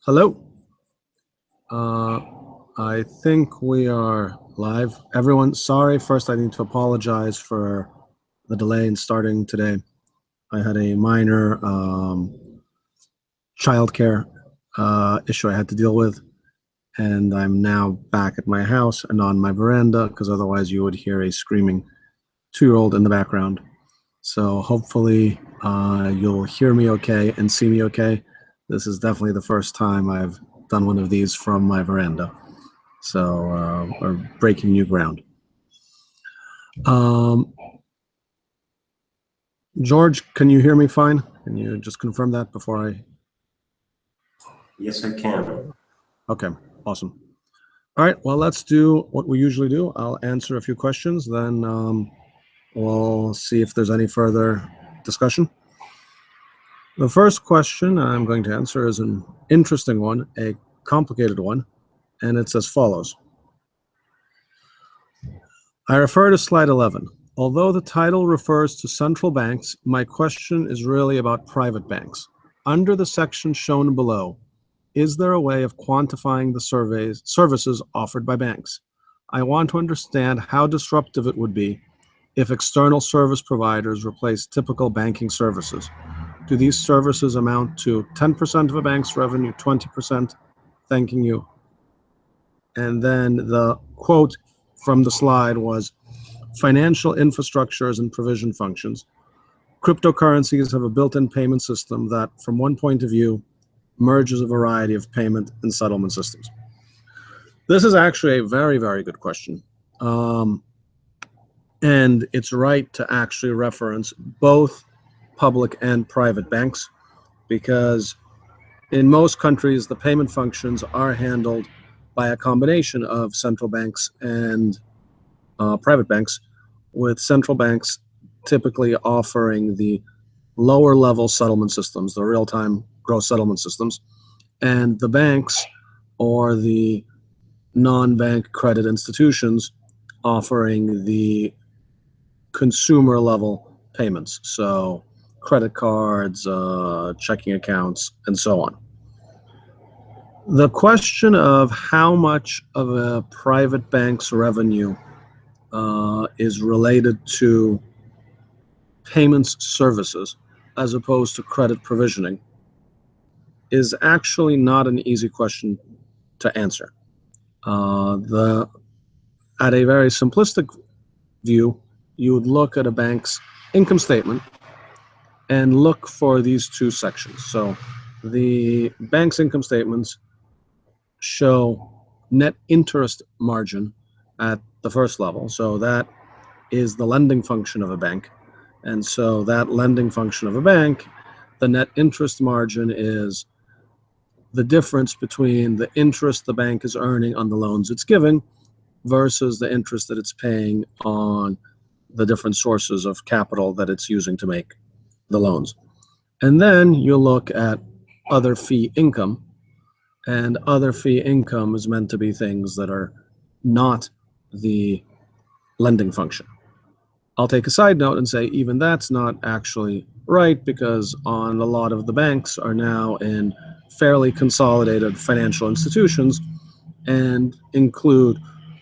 Hello. I think we are live. Everyone, sorry. First, I need to apologize for the delay in starting today. I had a minor childcare issue I had to deal with, and I'm now back at my house and on my veranda because otherwise you would hear a screaming 2-year-old in the background. So hopefully you'll hear me okay and see me okay. This is definitely the first time I've done one of these from my veranda. So we're breaking new ground. George, can you hear me fine? Can you just confirm that before I... Yes, I can. Okay, awesome. All right, well, let's do what we usually do. I'll answer a few questions, then we'll see if there's any further discussion. The first question I'm going to answer is an interesting one, a complicated one, and it's as follows. I refer to slide 11. Although the title refers to central banks, my question is really about private banks. Under the section shown below, is there a way of quantifying the services offered by banks? I want to understand how disruptive it would be if external service providers replace typical banking services. Do these services amount to 10% of a bank's revenue, 20%? Thanking you. And then the quote from the slide was, financial infrastructures and provision functions. Cryptocurrencies have a built-in payment system that, from one point of view, merges a variety of payment and settlement systems. This is actually a very, very good question. And it's right to actually reference both public and private banks, because in most countries, the payment functions are handled by a combination of central banks and private banks, with central banks typically offering the lower level settlement systems, the real-time gross settlement systems, and the banks or the non-bank credit institutions offering the consumer level payments, so credit cards, checking accounts, and so on. The question of how much of a private bank's revenue is related to payments services as opposed to credit provisioning is actually not an easy question to answer. At a very simplistic view, you would look at a bank's income statement and look for these two sections. So the bank's income statements show net interest margin at the first level. So that is the lending function of a bank. And so that lending function of a bank, the net interest margin is the difference between the interest the bank is earning on the loans it's giving versus the interest that it's paying on the different sources of capital that it's using to make the loans. And then you look at other fee income, and other fee income is meant to be things that are not the lending function. I'll take a side note and say even that's not actually right, because on a lot of the banks are now in fairly consolidated financial institutions and include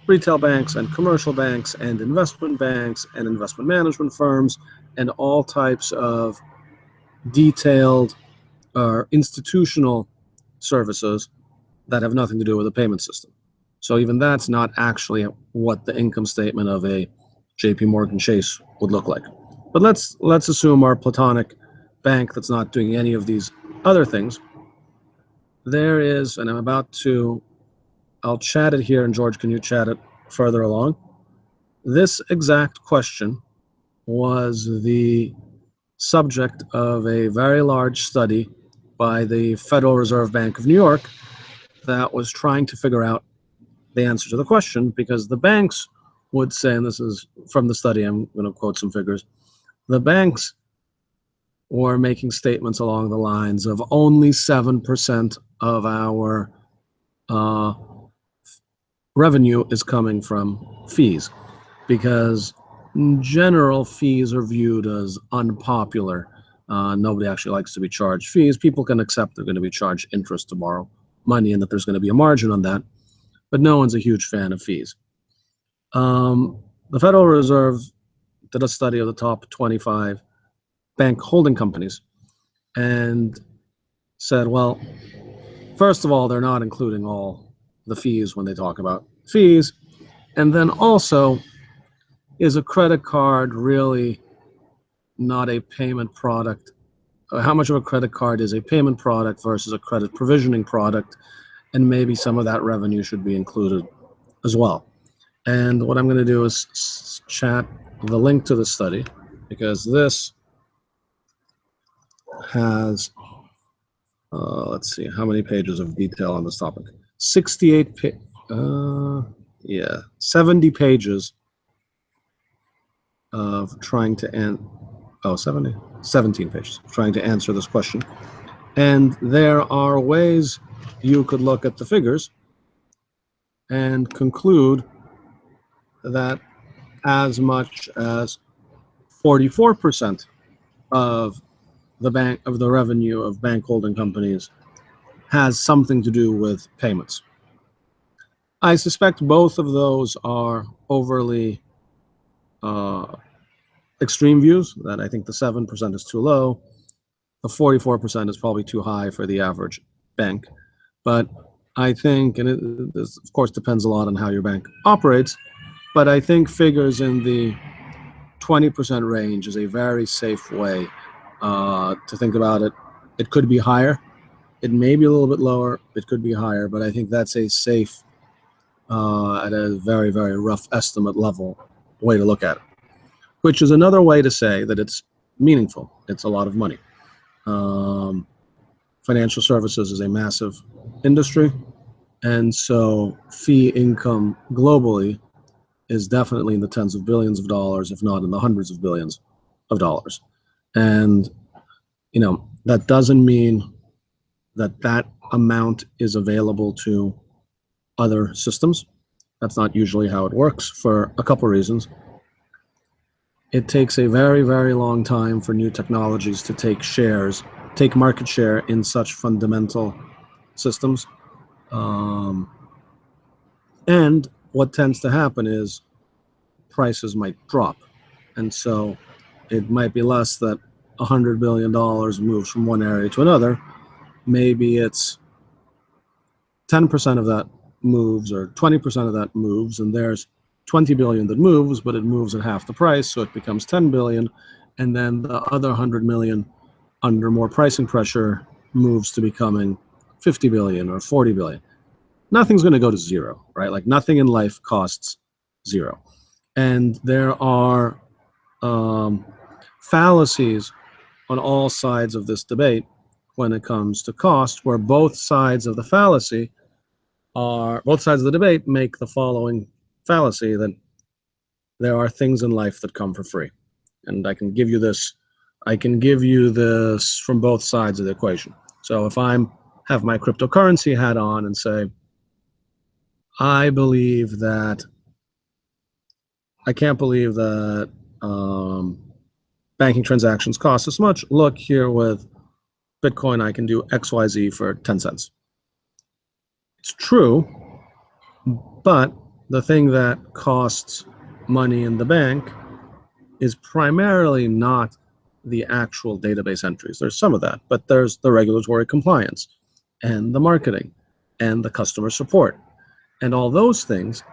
retail banks and commercial banks and investment management firms and all types of detailed or institutional services that have nothing to do with the payment system. So even that's not actually what the income statement of a JP Morgan Chase would look like. But let's assume our platonic bank that's not doing any of these other things. There is, and I'll chat it here, and George, can you chat it further along? This exact question was the subject of a very large study by the Federal Reserve Bank of New York that was trying to figure out the answer to the question, because the banks would say, and this is from the study, I'm going to quote some figures, the banks were making statements along the lines of only 7% of our revenue is coming from fees, because in general, fees are viewed as unpopular. Nobody actually likes to be charged fees. People can accept they're going to be charged interest to borrow, money and that there's going to be a margin on that, but no one's a huge fan of fees. The Federal Reserve did a study of the top 25 bank holding companies and said, well, first of all, they're not including all the fees when they talk about fees. And then also, is a credit card really not a payment product? How much of a credit card is a payment product versus a credit provisioning product? And maybe some of that revenue should be included as well. And what I'm going to do is chat the link to the study, because this has, let's see, how many pages of detail on this topic? 70 pages of trying to 17 pages trying to answer this question. And there are ways you could look at the figures and conclude that as much as 44% of the revenue of bank holding companies has something to do with payments. I suspect both of those are overly extreme views, that I think the 7% is too low. The 44% is probably too high for the average bank. But I think, and this of course depends a lot on how your bank operates, but I think figures in the 20% range is a very safe way to think about it. It could be higher. It may be a little bit lower. It could be higher, but I think that's a safe, at a very, very rough estimate level way to look at it, which is another way to say that it's meaningful. It's a lot of money. Financial services is a massive industry, and so fee income globally is definitely in the tens of billions of dollars, if not in the hundreds of billions of dollars. And, that doesn't mean that that amount is available to other systems. That's not usually how it works, for a couple reasons. It takes a very, very long time for new technologies to take market share in such fundamental systems. And what tends to happen is prices might drop. And so it might be less that $100 billion moves from one area to another. Maybe it's 10% of that moves or 20% of that moves, and there's 20 billion that moves, but it moves at half the price, so it becomes 10 billion. And then the other 100 million, under more pricing pressure, moves to becoming 50 billion or 40 billion. Nothing's going to go to zero, right? Like nothing in life costs zero. And there are fallacies on all sides of this debate when it comes to cost, where both sides of the debate make the following fallacy, that there are things in life that come for free. And I can give you this from both sides of the equation. So if I have my cryptocurrency hat on and say, I can't believe that banking transactions cost this much. Look here, with Bitcoin, I can do XYZ for 10 cents. It's true, but the thing that costs money in the bank is primarily not the actual database entries. There's some of that, but there's the regulatory compliance and the marketing and the customer support. And all those things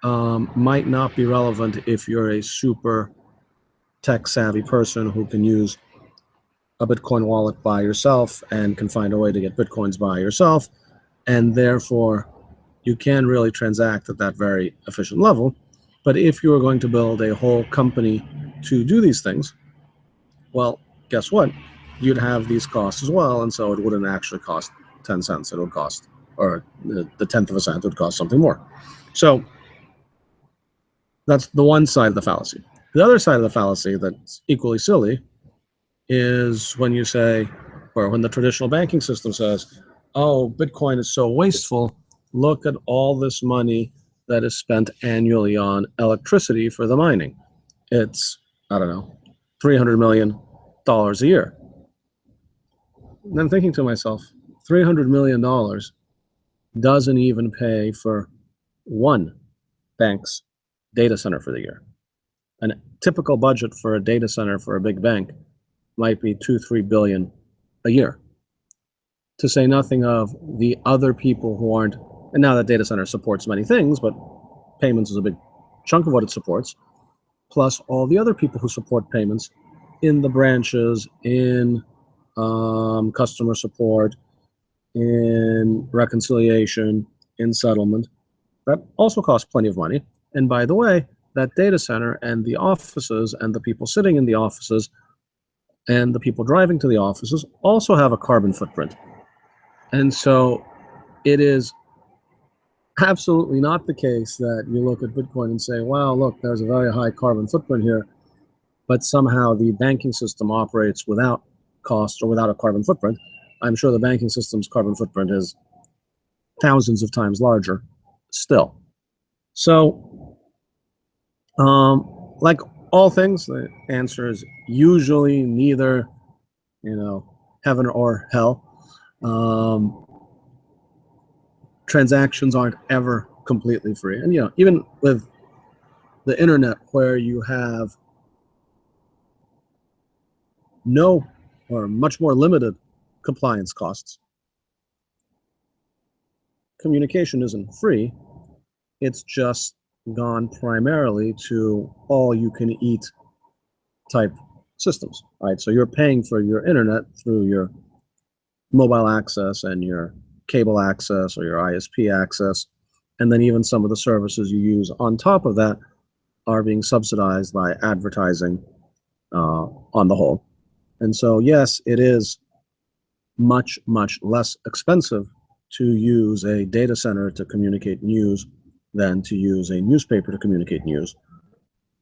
might not be relevant if you're a super tech-savvy person who can use a Bitcoin wallet by yourself and can find a way to get Bitcoins by yourself. And therefore, you can really transact at that very efficient level. But if you are going to build a whole company to do these things, well, guess what? You'd have these costs as well, and so it wouldn't actually cost 10 cents. It would cost, or the tenth of a cent would cost something more. So that's the one side of the fallacy. The other side of the fallacy that's equally silly is when you say, or when the traditional banking system says, oh, Bitcoin is so wasteful, look at all this money that is spent annually on electricity for the mining. It's, I don't know, $300 million a year. And I'm thinking to myself, $300 million doesn't even pay for one bank's data center for the year. A typical budget for a data center for a big bank might be 2-3 billion a year, to say nothing of the other people who aren't. And now that data center supports many things, but payments is a big chunk of what it supports, plus all the other people who support payments in the branches, in customer support, in reconciliation, in settlement. That also costs plenty of money. And by the way, that data center and the offices and the people sitting in the offices and the people driving to the offices also have a carbon footprint. And so it is absolutely not the case that you look at Bitcoin and say, wow, look, there's a very high carbon footprint here, but somehow the banking system operates without cost or without a carbon footprint. I'm sure the banking system's carbon footprint is thousands of times larger still. So, like all things, the answer is usually neither, heaven or hell. Transactions aren't ever completely free. And, even with the internet, where you have no or much more limited compliance costs, communication isn't free. It's just gone primarily to all-you-can-eat type systems, right? So you're paying for your internet through your mobile access and your cable access or your ISP access, and then even some of the services you use on top of that are being subsidized by advertising on the whole. And so, yes, it is much, much less expensive to use a data center to communicate news than to use a newspaper to communicate news,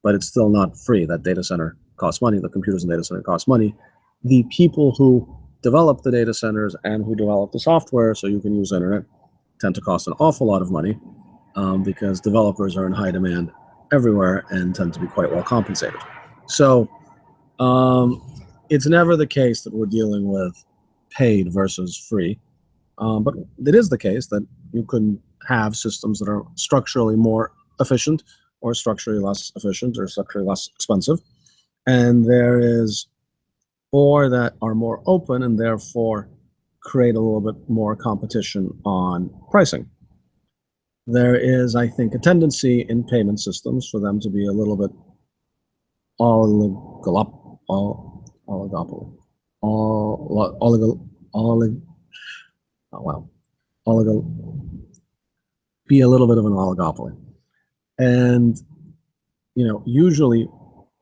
but it's still not free. That data center costs money. The computers in the data center cost money. The people who develop the data centers and who develop the software so you can use the internet tend to cost an awful lot of money because developers are in high demand everywhere and tend to be quite well compensated. So it's never the case that we're dealing with paid versus free, but it is the case that you can have systems that are structurally more efficient or structurally less efficient or structurally less expensive, and there is or that are more open and therefore create a little bit more competition on pricing. There is, I think, a tendency in payment systems for them to be a little bit be a little bit of an oligopoly. And, usually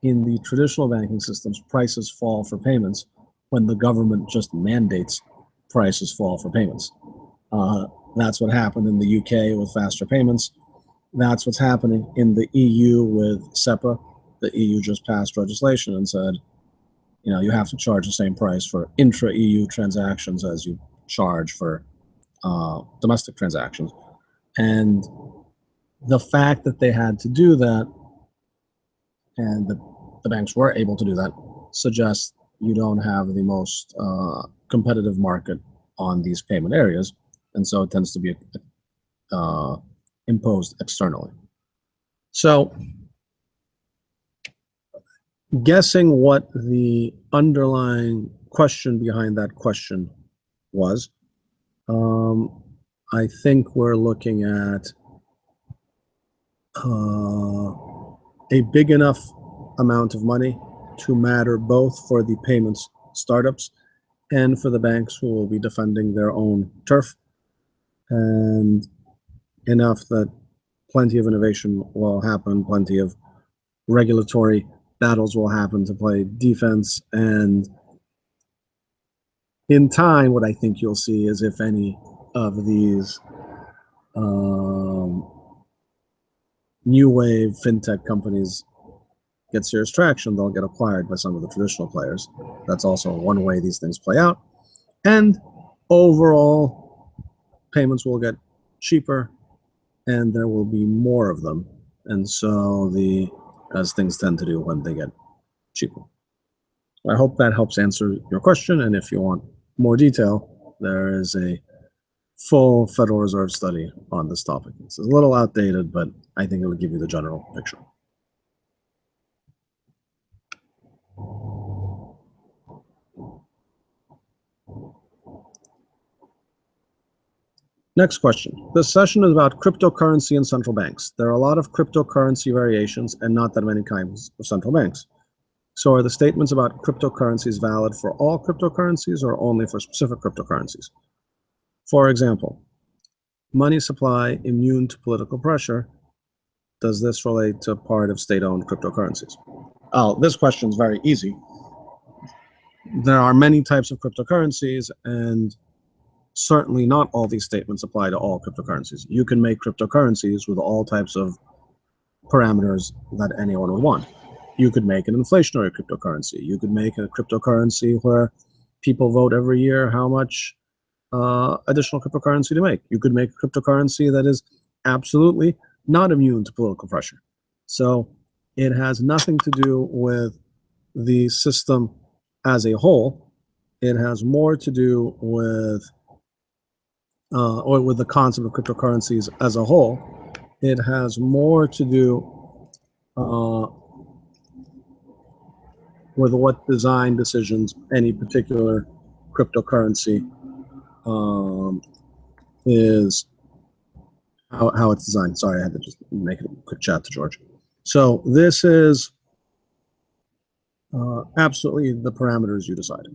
in the traditional banking systems, prices fall for payments when the government just mandates prices fall for payments. That's what happened in the UK with faster payments. That's what's happening in the EU with SEPA. The EU just passed legislation and said, you have to charge the same price for intra-EU transactions as you charge for domestic transactions. And the fact that they had to do that and the banks were able to do that suggests you don't have the most competitive market on these payment areas, and so it tends to be imposed externally. So guessing what the underlying question behind that question was, I think we're looking at a big enough amount of money to matter both for the payments startups and for the banks who will be defending their own turf, and enough that plenty of innovation will happen, plenty of regulatory battles will happen to play defense, and in time, what I think you'll see is if any of these new wave fintech companies get serious traction, they'll get acquired by some of the traditional players. That's also one way these things play out. And overall, payments will get cheaper and there will be more of them. And so as things tend to do when they get cheaper. I hope that helps answer your question. And if you want more detail, there is a full Federal Reserve study on this topic. It's a little outdated, but I think it will give you the general picture. Next question. This session is about cryptocurrency and central banks. There are a lot of cryptocurrency variations and not that many kinds of central banks. So are the statements about cryptocurrencies valid for all cryptocurrencies or only for specific cryptocurrencies? For example, money supply immune to political pressure. Does this relate to part of state-owned cryptocurrencies? Oh, this question is very easy. There are many types of cryptocurrencies, and certainly not all these statements apply to all cryptocurrencies. You can make cryptocurrencies with all types of parameters that anyone would want. You could make an inflationary cryptocurrency. You could make a cryptocurrency where people vote every year how much additional cryptocurrency to make. You could make a cryptocurrency that is absolutely not immune to political pressure. So it has nothing to do with the system as a whole. It has more to do with or with the concept of cryptocurrencies as a whole. It has more to do with what design decisions any particular cryptocurrency is, how it's designed. Sorry, I had to just make a quick chat to George. So this is absolutely the parameters you decide.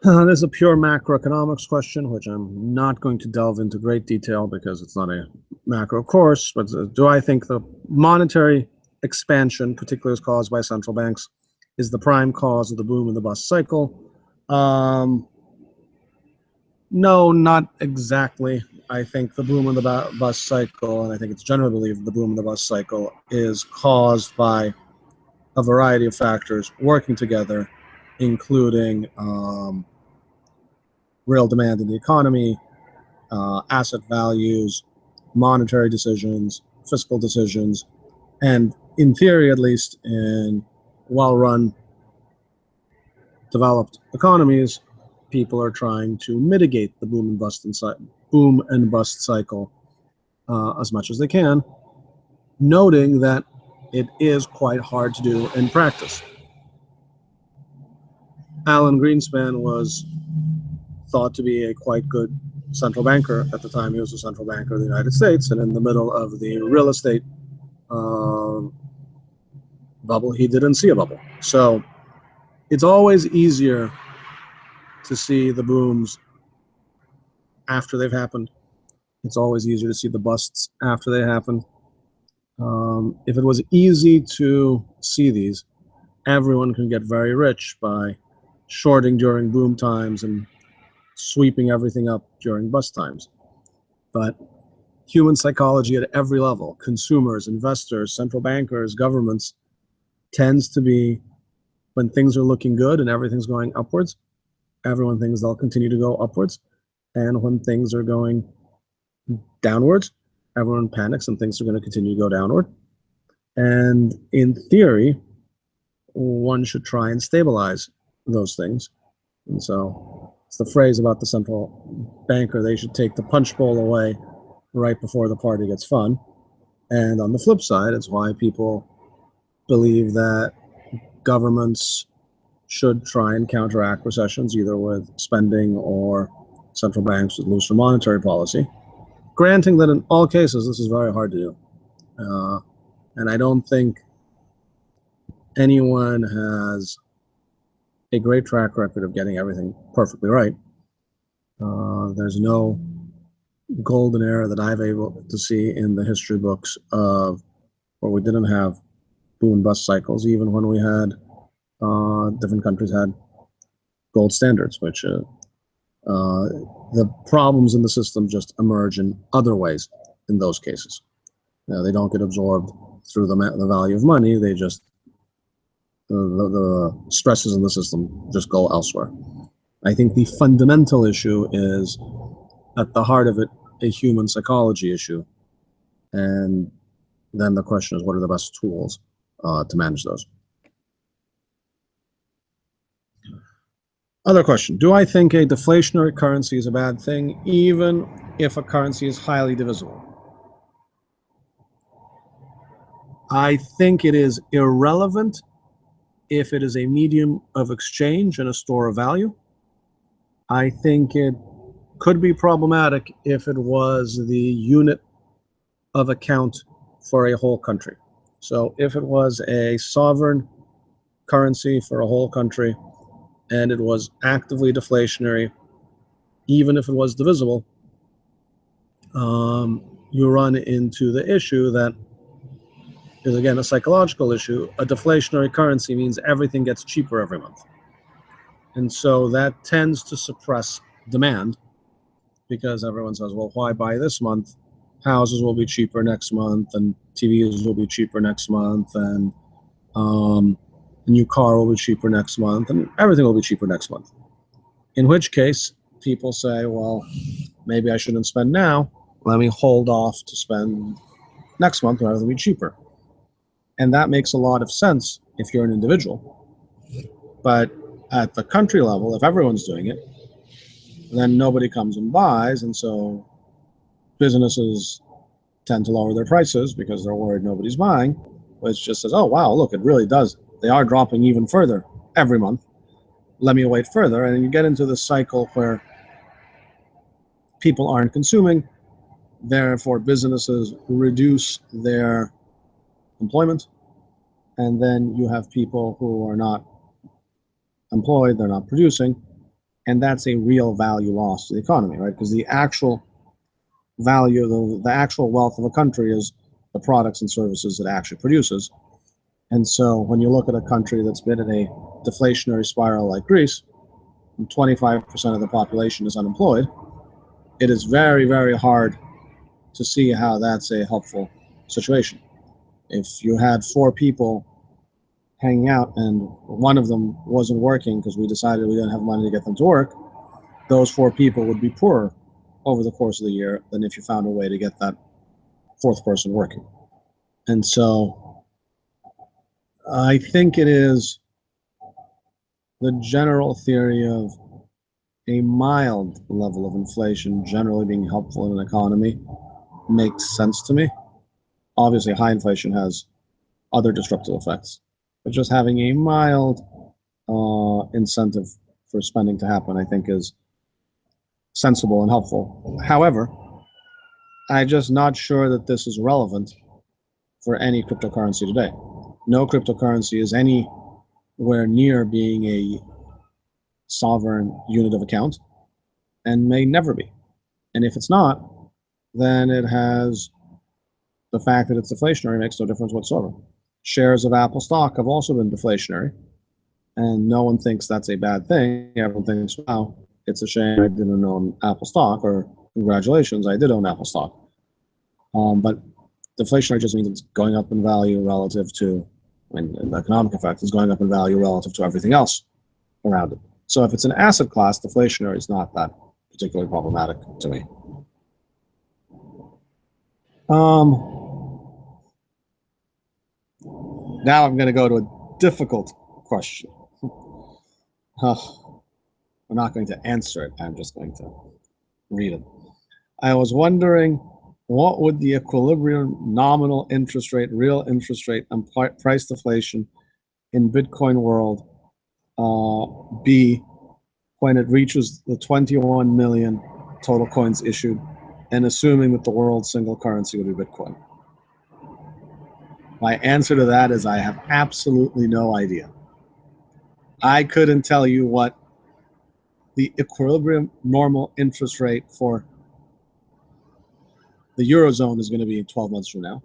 This is a pure macroeconomics question, which I'm not going to delve into great detail because it's not a macro course, but do I think the monetary expansion, particularly as caused by central banks, is the prime cause of the boom and the bust cycle? No, not exactly. I think the boom and the bust cycle, and I think it's generally believed the boom and the bust cycle is caused by a variety of factors working together, including real demand in the economy, asset values, monetary decisions, fiscal decisions, and in theory, at least in well-run, developed economies, people are trying to mitigate the boom and bust cycle as much as they can, noting that it is quite hard to do in practice. Alan Greenspan was thought to be a quite good central banker at the time. He was a central banker of the United States, and in the middle of the real estate bubble, he didn't see a bubble. So it's always easier to see the booms after they've happened. It's always easier to see the busts after they happened. If it was easy to see these, everyone can get very rich by shorting during boom times and sweeping everything up during bust times. But human psychology at every level, consumers, investors, central bankers, governments, tends to be when things are looking good and everything's going upwards, everyone thinks they'll continue to go upwards. And when things are going downwards, everyone panics and thinks they're going to continue to go downward. And in theory, one should try and stabilize those things. And so it's the phrase about the central banker, they should take the punch bowl away right before the party gets fun. And on the flip side, it's why people believe that governments should try and counteract recessions, either with spending or central banks with looser monetary policy. Granting that in all cases, this is very hard to do. And I don't think anyone has a great track record of getting everything perfectly right. There's no golden era that I've able to see in the history books of where we didn't have boom and bust cycles, even when we had different countries had gold standards, which the problems in the system just emerge in other ways in those cases. They don't get absorbed through the value of money. They just, the stresses in the system just go elsewhere. I think the fundamental issue is, at the heart of it, a human psychology issue. And then the question is, what are the best tools to manage those? Other question, do I think a deflationary currency is a bad thing, even if a currency is highly divisible? I think it is irrelevant if it is a medium of exchange and a store of value. I think it could be problematic if it was the unit of account for a whole country. So if it was a sovereign currency for a whole country and it was actively deflationary, even if it was divisible, you run into the issue that is, again, a psychological issue. A deflationary currency means everything gets cheaper every month. And so that tends to suppress demand because everyone says, well, why buy this month? Houses will be cheaper next month, and TVs will be cheaper next month, and a new car will be cheaper next month, and everything will be cheaper next month. In which case, people say, well, maybe I shouldn't spend now. Let me hold off to spend next month when everything will be cheaper. And that makes a lot of sense if you're an individual. But at the country level, if everyone's doing it, then nobody comes and buys, and so businesses tend to lower their prices because they're worried nobody's buying, which just says, oh, wow, look, it really does. They are dropping even further every month. Let me wait further. And you get into this cycle where people aren't consuming, therefore businesses reduce their employment, and then you have people who are not employed, they're not producing, and that's a real value loss to the economy, right? Because the actual value, the actual wealth of a country is the products and services it actually produces. And so when you look at a country that's been in a deflationary spiral like Greece, and 25% of the population is unemployed, it is very, very hard to see how that's a helpful situation. If you had 4 people hanging out and one of them wasn't working because we decided we didn't have money to get them to work, those 4 people would be poorer over the course of the year than if you found a way to get that 4th person working. And so I think it is the general theory of a mild level of inflation generally being helpful in an economy makes sense to me. Obviously, high inflation has other disruptive effects, but just having a mild incentive for spending to happen, I think, is sensible and helpful. However, I'm just not sure that this is relevant for any cryptocurrency today. No cryptocurrency is anywhere near being a sovereign unit of account and may never be. And if it's not, then it has the fact that it's deflationary makes no difference whatsoever. Shares of Apple stock have also been deflationary, and no one thinks that's a bad thing. Everyone thinks, wow, it's a shame I didn't own Apple stock, or congratulations, I did own Apple stock. But deflationary just means it's going up in value relative to, the economic effect is going up in value relative to everything else around it. So if it's an asset class, deflationary is not that particularly problematic to me. Now I'm going to go to a difficult question. I'm not going to answer it. I'm just going to read it. I was wondering, what would the equilibrium nominal interest rate, real interest rate, and price deflation in Bitcoin world be when it reaches the 21 million total coins issued, and assuming that the world's single currency would be Bitcoin? My answer to that is I have absolutely no idea. I couldn't tell you what the equilibrium normal interest rate for the Eurozone is going to be in 12 months from now.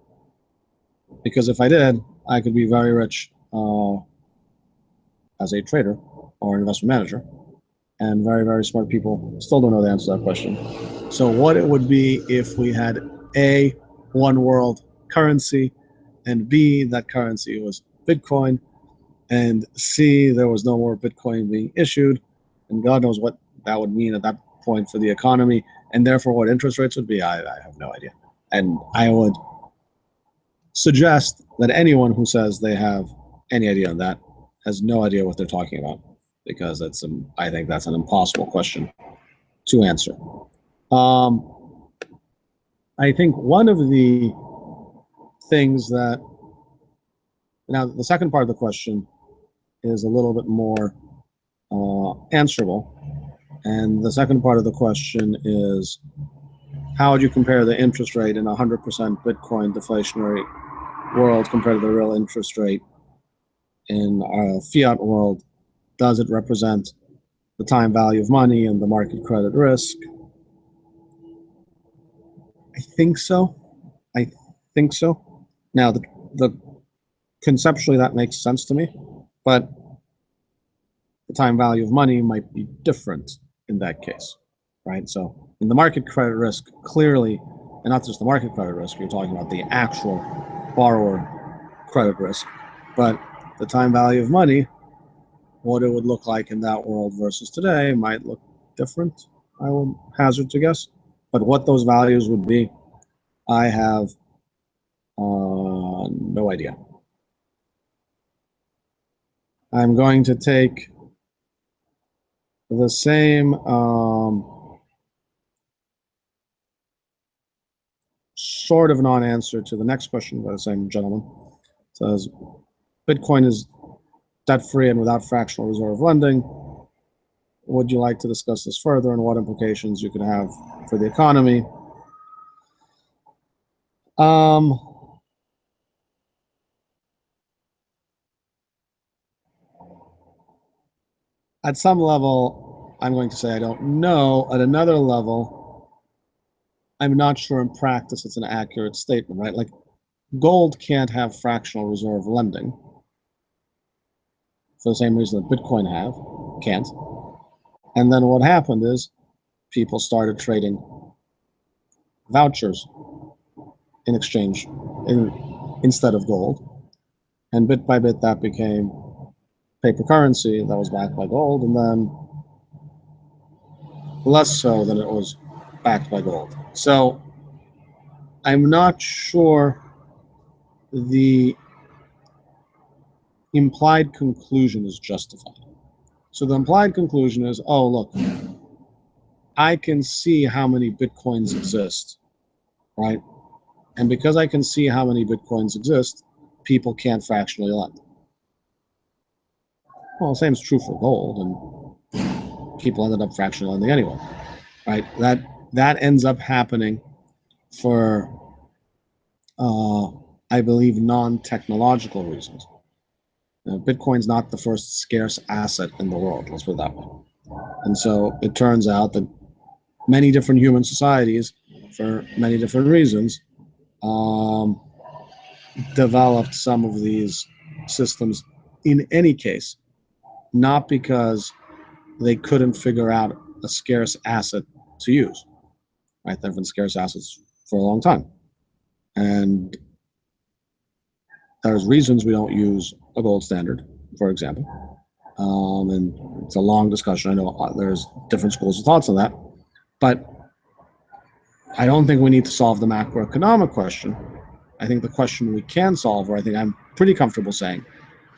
Because if I did, I could be very rich as a trader or an investment manager. And very, very smart people still don't know the answer to that question. So what it would be if we had A, one world currency, and B, that currency was Bitcoin, and C, there was no more Bitcoin being issued, and God knows what that would mean at that point for the economy, and therefore what interest rates would be, I have no idea. And I would suggest that anyone who says they have any idea on that has no idea what they're talking about, because I think that's an impossible question to answer. I think one of the things that, now the second part of the question is a little bit more answerable. And the second part of the question is, how would you compare the interest rate in a 100% Bitcoin deflationary world compared to the real interest rate in a fiat world? Does it represent the time value of money and the market credit risk? I think so. Now, the conceptually that makes sense to me, but the time value of money might be different in that case, right? So in the market credit risk, clearly, and not just the market credit risk, you're talking about the actual borrower credit risk, but the time value of money, what it would look like in that world versus today might look different, I would hazard to guess. But what those values would be, I have no idea. I'm going to take the same sort of non-answer to the next question by the same gentleman. It says, Bitcoin is debt-free and without fractional reserve lending. Would you like to discuss this further and what implications you could have for the economy? At some level, I'm going to say I don't know. At another level, I'm not sure in practice it's an accurate statement, right? Like, gold can't have fractional reserve lending for the same reason that Bitcoin can't. And then what happened is people started trading vouchers in exchange instead of gold. And bit by bit, that became paper currency that was backed by gold, and then less so than it was backed by gold. So I'm not sure the implied conclusion is justified. So the implied conclusion is, oh, look, I can see how many Bitcoins exist, right? And because I can see how many Bitcoins exist, people can't fractionally lend. Well, the same is true for gold, and people ended up fractionally lending anyway, right? That ends up happening for, I believe, non-technological reasons. Bitcoin's not the first scarce asset in the world, let's put it that way. And so it turns out that many different human societies, for many different reasons, developed some of these systems in any case, not because they couldn't figure out a scarce asset to use, right? There have been scarce assets for a long time. And there's reasons we don't use a gold standard, for example. And it's a long discussion. I know there's different schools of thoughts on that, but I don't think we need to solve the macroeconomic question. I think the question we can solve, or I think I'm pretty comfortable saying,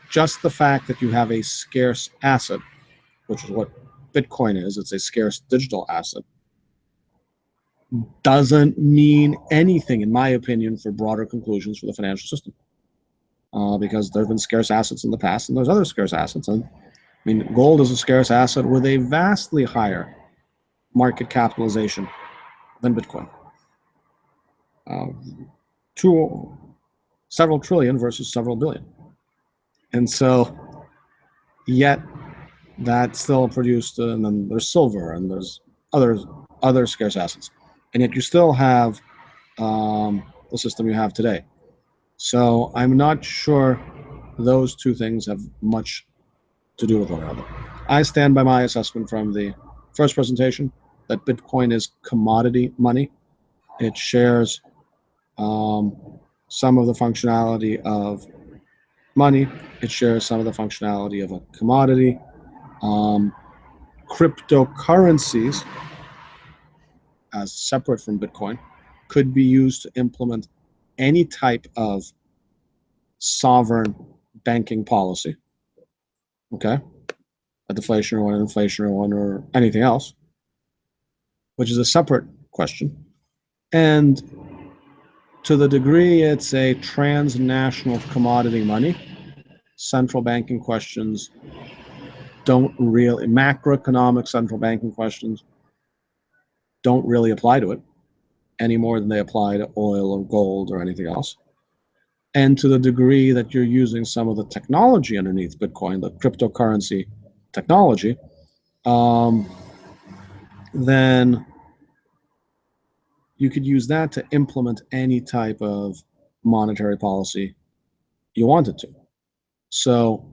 just the fact that you have a scarce asset, which is what Bitcoin is, it's a scarce digital asset, doesn't mean anything, in my opinion, for broader conclusions for the financial system. Because there have been scarce assets in the past, and there's other scarce assets. And I mean, gold is a scarce asset with a vastly higher market capitalization than Bitcoin. Several trillion versus several billion. And so, yet that still produced, and then there's silver, and there's other scarce assets. And yet you still have the system you have today. So I'm not sure those two things have much to do with one another. I stand by my assessment from the first presentation that Bitcoin is commodity money. It shares some of the functionality of money. It shares some of the functionality of a commodity. Cryptocurrencies, as separate from Bitcoin, could be used to implement any type of sovereign banking policy, okay, a deflationary one, an inflationary one, or anything else, which is a separate question. And to the degree it's a transnational commodity money, central banking questions don't really, macroeconomic central banking questions don't really apply to it any more than they apply to oil or gold or anything else. And to the degree that you're using some of the technology underneath Bitcoin, the cryptocurrency technology, then you could use that to implement any type of monetary policy you wanted to. So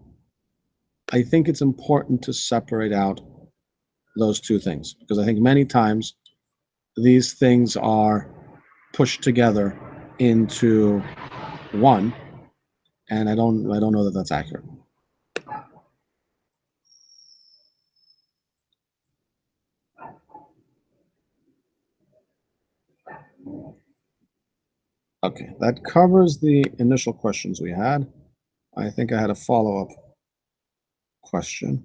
I think it's important to separate out those two things, because I think many times these things are pushed together into one, and I don't know that that's accurate. Okay, that covers the initial questions we had. I think I had a follow-up question.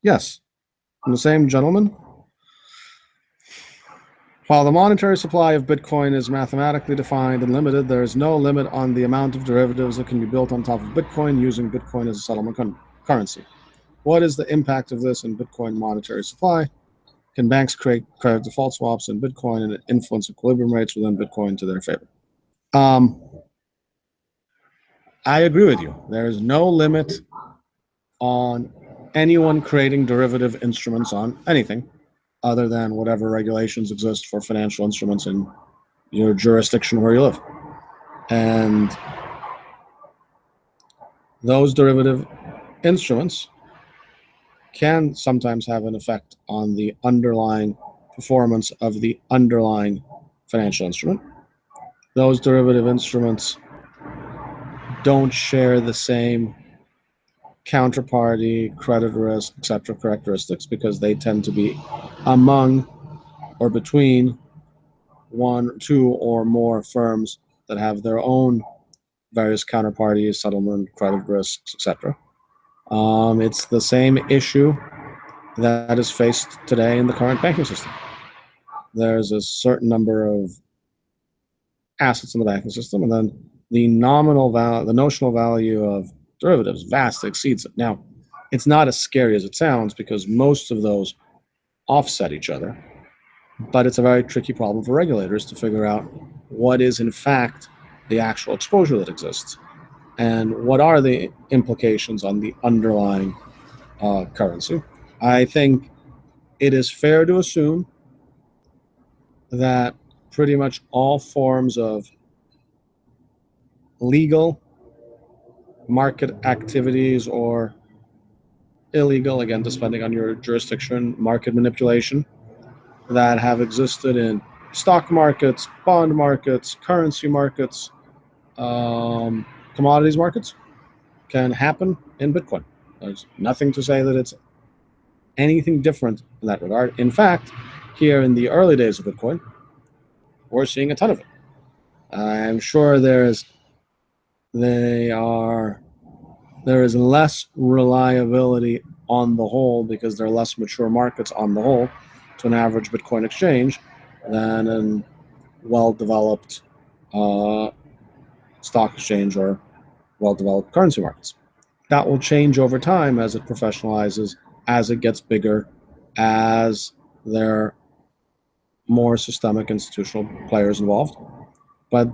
Yes, from the same gentleman. While the monetary supply of Bitcoin is mathematically defined and limited, there is no limit on the amount of derivatives that can be built on top of Bitcoin using Bitcoin as a settlement currency. What is the impact of this in Bitcoin monetary supply? Can banks create credit default swaps in Bitcoin and influence equilibrium rates within Bitcoin to their favor? I agree with you. There is no limit on anyone creating derivative instruments on anything other than whatever regulations exist for financial instruments in your jurisdiction where you live. And those derivative instruments can sometimes have an effect on the underlying performance of the underlying financial instrument. Those derivative instruments don't share the same counterparty, credit risk, etc. characteristics, because they tend to be among or between one, two, or more firms that have their own various counterparties, settlement, credit risks, etc. It's the same issue that is faced today in the current banking system. There's a certain number of assets in the banking system, and then the nominal value, the notional value of derivatives vastly exceeds it. Now, it's not as scary as it sounds because most of those offset each other, but it's a very tricky problem for regulators to figure out what is in fact the actual exposure that exists and what are the implications on the underlying currency. I think it is fair to assume that pretty much all forms of legal market activities or illegal, again, depending on your jurisdiction, market manipulation that have existed in stock markets, bond markets, currency markets, commodities markets can happen in Bitcoin. There's nothing to say that it's anything different in that regard. In fact, here in the early days of Bitcoin, we're seeing a ton of it. I'm sure there is less reliability on the whole because there are less mature markets on the whole to an average Bitcoin exchange than a well-developed stock exchange or well-developed currency markets. That will change over time as it professionalizes, as it gets bigger, as there are more systemic institutional players involved. But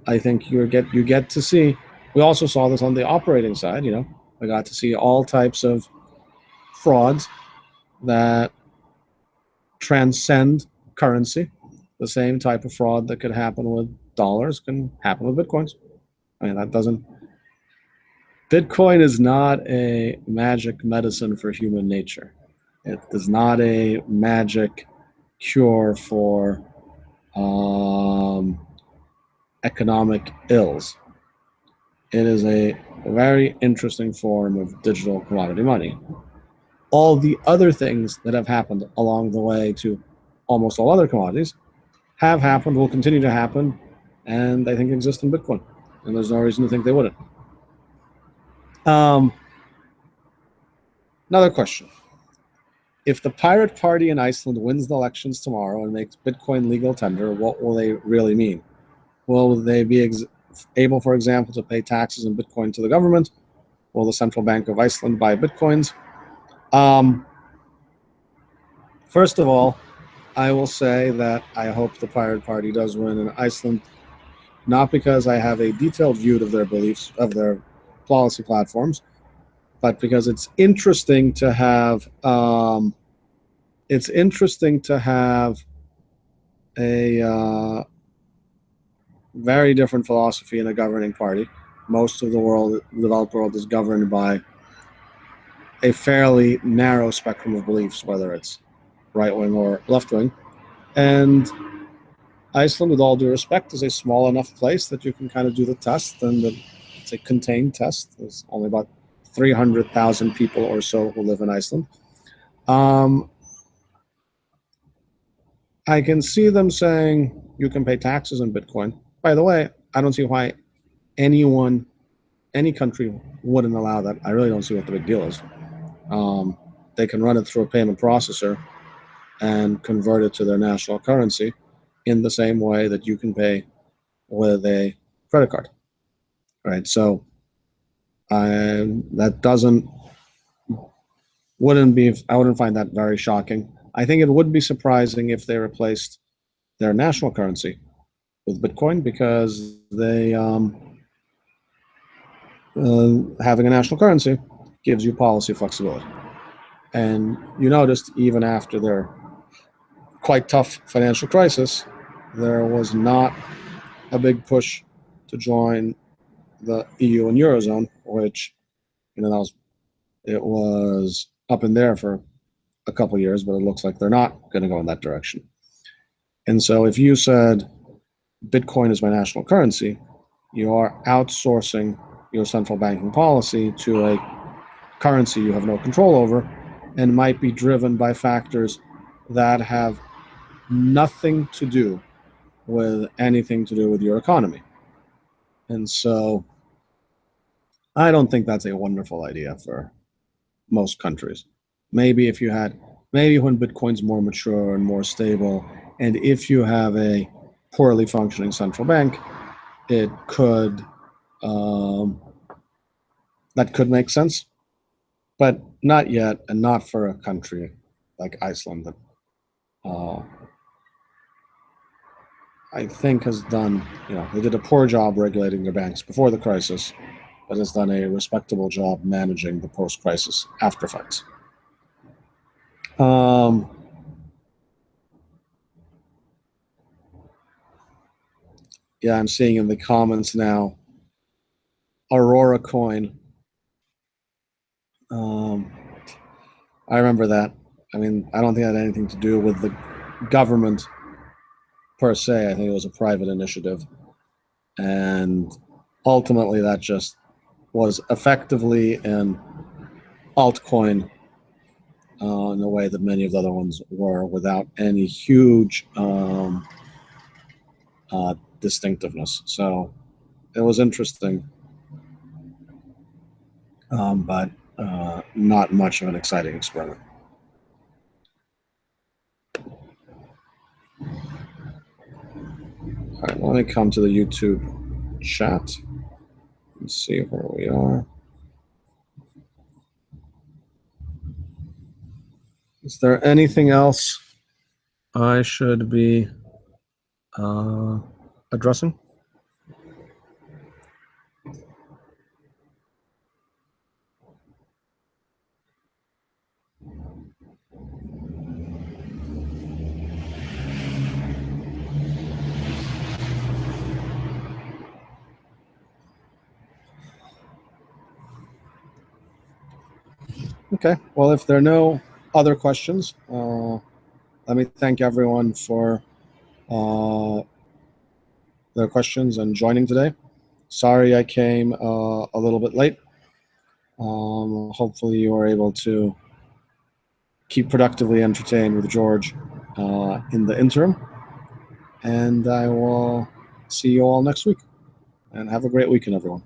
I think you get to see. We also saw this on the operating side. We got to see all types of frauds that transcend currency. The same type of fraud that could happen with dollars can happen with Bitcoins. I mean, Bitcoin is not a magic medicine for human nature. It is not a magic cure for economic ills. It is a very interesting form of digital commodity money. All the other things that have happened along the way to almost all other commodities have happened, will continue to happen, and I think exist in Bitcoin. and there's no reason to think they wouldn't. Another question. If the Pirate Party in Iceland wins the elections tomorrow and makes Bitcoin legal tender, what will they really mean? Will they be able, for example, to pay taxes in Bitcoin to the government? Will the Central Bank of Iceland buy Bitcoins? First of all, I will say that I hope the Pirate Party does win in Iceland, not because I have a detailed view of their beliefs, of their policy platforms, but because it's interesting to have a very different philosophy in a governing party. Most of the developed world is governed by a fairly narrow spectrum of beliefs, whether it's right-wing or left-wing. And Iceland, with all due respect, is a small enough place that you can kind of do the test, and it's a contained test. There's only about 300,000 people or so who live in Iceland. I can see them saying you can pay taxes in Bitcoin. By the way, I don't see why any country wouldn't allow that. I really don't see what the big deal is. They can run it through a payment processor and convert it to their national currency in the same way that you can pay with a credit card, right? So I wouldn't find that very shocking. I think it would be surprising if they replaced their national currency with Bitcoin, because they having a national currency gives you policy flexibility. And you noticed even after their quite tough financial crisis, there was not a big push to join the EU and Eurozone, which, it was up in there for a couple of years, but it looks like they're not going to go in that direction. And so if you said Bitcoin is my national currency, you are outsourcing your central banking policy to a currency you have no control over and might be driven by factors that have nothing to do with anything to do with your economy. And so I don't think that's a wonderful idea for most countries. Maybe when Bitcoin's more mature and more stable, and if you have a poorly functioning central bank, it could that could make sense, but not yet, and not for a country like Iceland that I think has done, they did a poor job regulating their banks before the crisis, but has done a respectable job managing the post-crisis after effects. Yeah, I'm seeing in the comments now, Aurora coin. I remember that. I mean, I don't think it had anything to do with the government per se. I think it was a private initiative. And ultimately, that just was effectively an altcoin in a way that many of the other ones were, without any huge distinctiveness. So it was interesting, but not much of an exciting experiment. All right, let me come to the YouTube chat and see where we are. Is there anything else I should be addressing? Okay, well, if there are no other questions, let me thank everyone for their questions and joining today. Sorry I came a little bit late. Hopefully you were able to keep productively entertained with George in the interim. And I will see you all next week. and have a great weekend, everyone.